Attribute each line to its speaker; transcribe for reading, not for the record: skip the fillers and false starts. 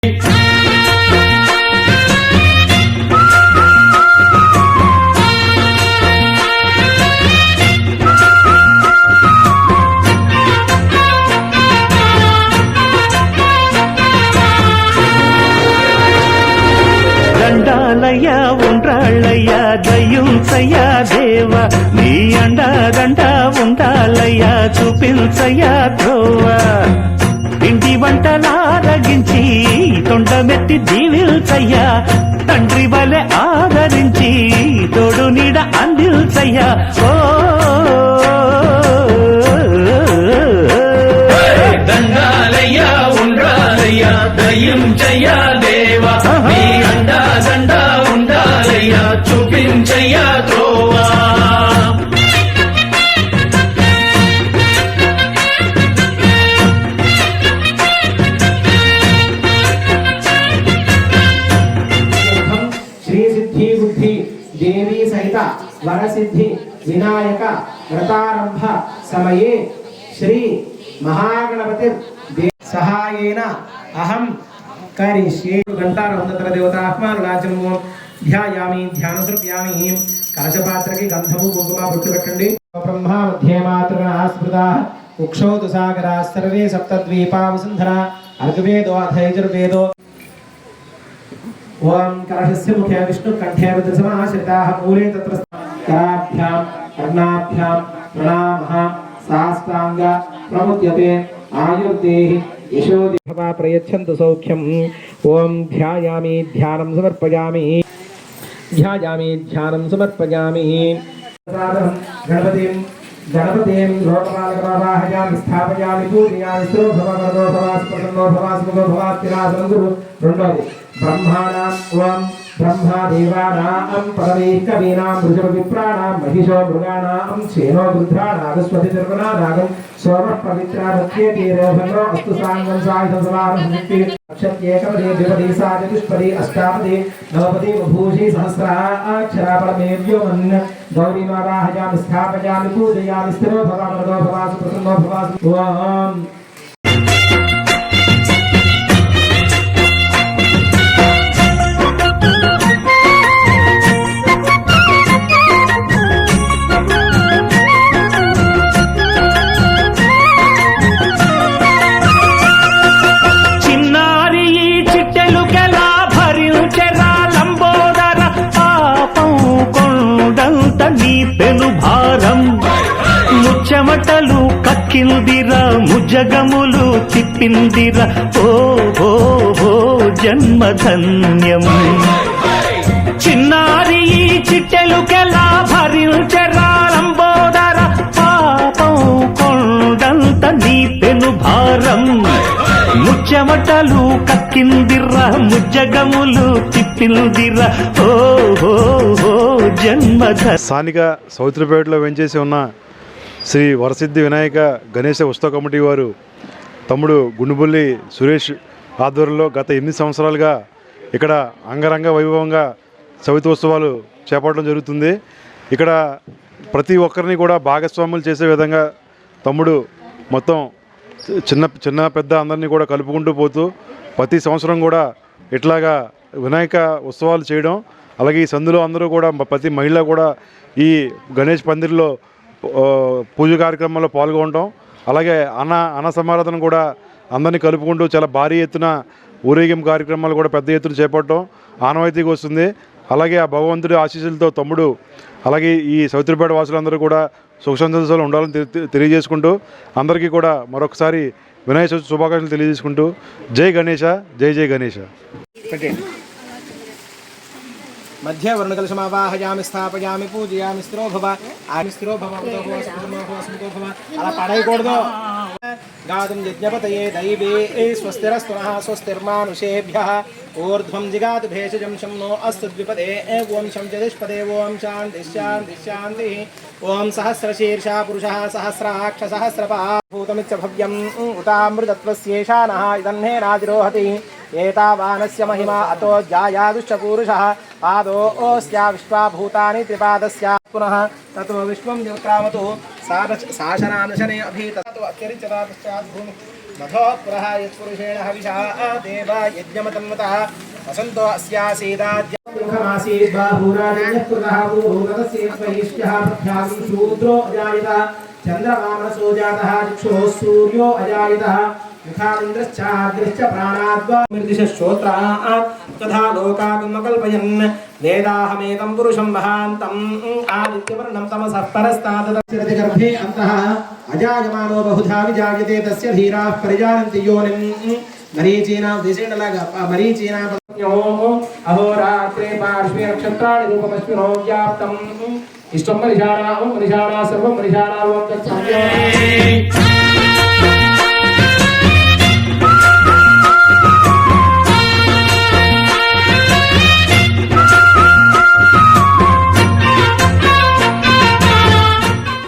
Speaker 1: దండాలయ్యా ఉండ్రాళ్ళయ్యా దయ్యుంచయ్యా దేవ నీ అండదండ ఉండాలయ్యా చూపించయ్యా ద్రోవ ఇంటి వంటలారగించి తొండమెత్తి దీవిల్చయ్యా తండ్రి వలె ఆదరించి తోడు నీడ అందిల్చయ్యా ఓ
Speaker 2: దండాలయ్యా ఉండ్రాలయ్యా దయ్యుంచయ్యా దేవ నీ అండదండ ఉండాలయ్యా చూపించయ్యా త్రోవా
Speaker 3: శ్రీ సిద్ధి బుద్ధి దేవీ సహిత వరసిద్ధి వినాయక వ్రతారంభ సమయే శ్రీ మహాగణపతి సహాయేన అహం కరిష్యే గంటారవందతర దేవతాహ్మానురాజం ధ్యాయామి ధ్యానసృప్యామి కలశపాత్రకి గంధము కుంకుమ బొట్టు పెట్టండి బ్రహ్మ మధ్యే మాతృగణా స్మృతా ఉక్షౌతు సాగరా సర్వే సప్తద్వీపా వసుంధరా అర్గవేదో అథయజుర్వేదో ओम कलशस्य मुखे विष्णु कंठे रुद्रसमाश्रिताः मूले तत्र कराभ्यां कर्णाभ्यां प्रणामः साष्टांग प्रमुद्यते आयुर्देहि यशोदेहि प्रयच्छन्तु सौख्यम् ओम ध्यायामि ध्यानं समर्पयामि गणपतिं लोकपालकवाहयामि स्थापयामि पूजयामि स्तोभवो भवास् प्रसन्नो भवास् मुखो भवास् तिरासनं गुरु రెండోది ब्रह्माणां ओम ब्रह्मादेवानां परमैः कवीनां ऋषभविप्राणां महिषो मृगाणां क्षेनो रुद्राणागस्वतिर्वनानागं सोमः पवित्रामत्येते रेभद्रो अस्तु साङ्गं सायुधं समारभक्ति अक्षत्येकपदे द्विपदी सा चतुष्पदी अष्टापदी नवपदी बभूषी सहस्राक्षरा परमेव्योमन् गौरीमावाहयामि स्थापयामि पूजयामि स्थिरो भवामृतो भवासु प्रसन्नो भवासु ओम
Speaker 1: ముచ్చమటలు కక్కిందిరా ముజగములు తిప్పిందిరా ఓ ఓ ఓ జన్మధన్యం చిన్నారి ఈ చిట్టెలుకెలా భరించరా లంబోదర పాపం కొండంత నీ పెను భారం ముచ్చమటలు కక్కిందిరా ముజగములు తిప్పిందిరా ఓ ఓ ఓ జన్మధ
Speaker 4: స్థానిక సౌత్రిపేటలో వెంచేసి ఉన్న శ్రీ వరసిద్ధి వినాయక గణేశ ఉత్సవ కమిటీ వారు తమ్ముడు గుండుబుల్లి సురేష్ ఆధ్వర్యంలో గత 8 సంవత్సరాలుగా ఇక్కడ అంగరంగ వైభవంగా చవితి ఉత్సవాలు చేపట్టడం జరుగుతుంది. ఇక్కడ ప్రతి ఒక్కరిని కూడా భాగస్వాములు చేసే విధంగా తమ్ముడు మొత్తం చిన్న పెద్ద అందరినీ కూడా కలుపుకుంటూ పోతూ ప్రతి సంవత్సరం కూడా ఇట్లాగా వినాయక ఉత్సవాలు చేయడం, అలాగే ఈ సందులో అందరూ కూడా ప్రతి మహిళ కూడా ఈ గణేష్ పందిరిలో పూజ కార్యక్రమంలో పాల్గొనడం, అలాగే అన్న సమారాధన కూడా అందరినీ కలుపుకుంటూ చాలా భారీ ఎత్తున ఊరేగింపు కార్యక్రమాలు కూడా పెద్ద ఎత్తున చేపట్టడం ఆనవాయితీగా వస్తుంది. అలాగే ఆ భగవంతుడి ఆశీస్సులతో తమ్ముడు అలాగే ఈ సౌత్రిపేట వాసులందరూ కూడా సుఖ సంతోషాలు ఉండాలని తెలియజేసుకుంటూ అందరికీ కూడా మరొకసారి వినాయక చవితి శుభాకాంక్షలు తెలియజేసుకుంటూ జై గణేశ, జై జై గణేశ.
Speaker 3: మధ్య వర్ణకలశమావాహయామి స్థాపయామి పూజయామి స్థిరో భవ అలా పడేయకూడదు. గాతుం యజ్ఞపతయే దైవే స్వస్తిరస్తునః స్వస్తిర్మానుషేభ్యః ఊర్ధ్వం జిగాతు భేషజం శం నో అస్తు ద్విపదే ఓం శం చతుష్పదే ఓం శాంతి శాంతి శాంతి ఓం సహస్రశీర్షా పురుషः సహస్రాక్ష సహస్రపాభూతమిత్య భవ్యం ఉతామృతత్వస్యేషానః ఇదన్నేనాదిరోహతి ఏతావానస్య మహిమా అతో జాయాదుశ్చ పూరుషः పాదోస్య విశ్వాభూతాని త్రిపాదస్య పునః తతో విశ్వం జక్రామతు సాశనానుశనే అభీతతో అత్యరిచతా పశ్చాత్ భూమి मधो पुरः यत्पुरुषेण हविषा देव यज्ञमतन्वतः वसन्तो अस्यासीदाद्यमुखमासीत् बाहुराजन्यः कृतः भूभूतस्य वैश्यः प्रख्यातं शूद्रो अजायतः चन्द्रमामनसो जातः चक्षुः सूर्यो अजायतः मुखादिन्द्रश्चाग्निश्च प्राणाद्वा मृदिशश्रोत्रात् तथा लोकागमकल्पयन् वेदाहमेतं पुरुषं महान्तम् आदित्यवर्णं तमसः परस्तादस्य गर्भे अन्तः अजायमानो बहुधा विजायते तस्य धीराः परिजानन्ति योनिम् मरीचीनां दिशेन मरीचीनां अहोरात्रे पार्श्वे नक्षत्राणि रूपमश्विनो व्याप्तम् इष्टं मरीषाणां सर्वं मरीषाणां